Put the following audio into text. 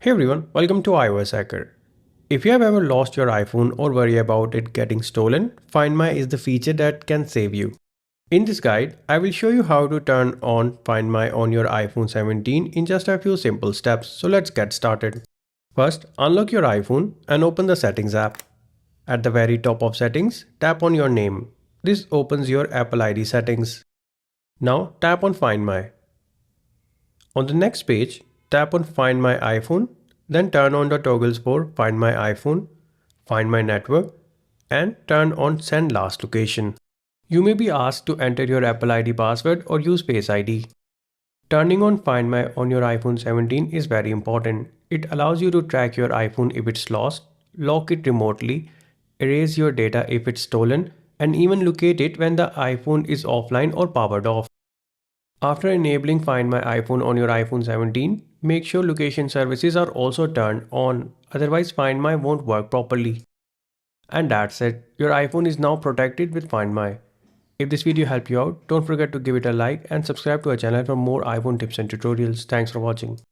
Hey everyone, welcome to iOS Hacker. If you have ever lost your iPhone or worry about it getting stolen, Find My is the feature that can save you. In this guide, I will show you how to turn on Find My on your iPhone 17 in just a few simple steps, so let's get started. First, unlock your iPhone and open the Settings app. At the very top of Settings, tap on your name. This opens your Apple ID settings. Now tap on Find My. On the next page, tap on Find My iPhone, then turn on the toggles for Find My iPhone, Find My Network, and turn on Send Last Location. You may be asked to enter your Apple ID password or use Face ID. Turning on Find My on your iPhone 17 is very important. It allows you to track your iPhone if it's lost, lock it remotely, erase your data if it's stolen, and even locate it when the iPhone is offline or powered off. After enabling Find My iPhone on your iPhone 17, make sure location services are also turned on, otherwise Find My won't work properly. And that's it, your iPhone is now protected with Find My. If this video helped you out, don't forget to give it a like and subscribe to our channel for more iPhone tips and tutorials. Thanks for watching.